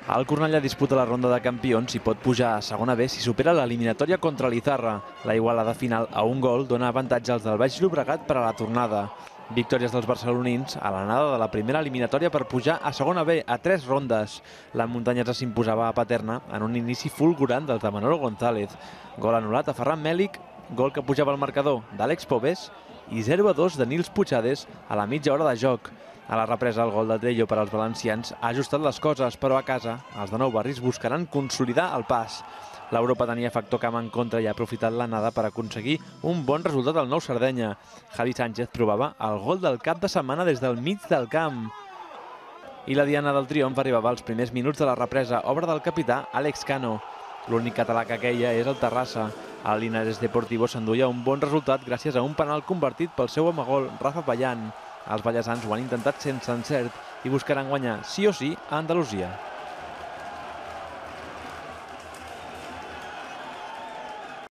El Cornellà disputa la ronda de campions i pot pujar a segona B si supera l'eliminatòria contra l'Izarra. La igualada final a un gol dona avantatge als del Baix Llobregat per a la tornada. Victòries dels barcelonins a l'anada de la primera eliminatòria per pujar a segona B a 3 rondes. La muntanyesa s'imposava a Paterna en un inici fulgurant del de Manolo González. Gol anul·lat a Ferran Mèlic, gol que pujava al marcador d'Àlex Pobes i 0-2 de Nils Puigades a la mitja hora de joc. A la represa, el gol de Tello per als valencians ha ajustat les coses, però a casa els de Nou Barris buscaran consolidar el pas. L'Europa tenia factor camp en contra i ha aprofitat l'anada per aconseguir un bon resultat al Nou Sardenya. Javi Sánchez provava el gol del cap de setmana des del mig del camp. I la diana del triomf arribava als primers minuts de la represa, obra del capità Àlex Cano. L'únic català que queia és el Terrassa. El Linares Deportivo s'enduia un bon resultat gràcies a un penal convertit pel seu home-gol, Rafa Pallan. Els ballesans ho han intentat sense encert i buscaran guanyar sí o sí a Andalusia.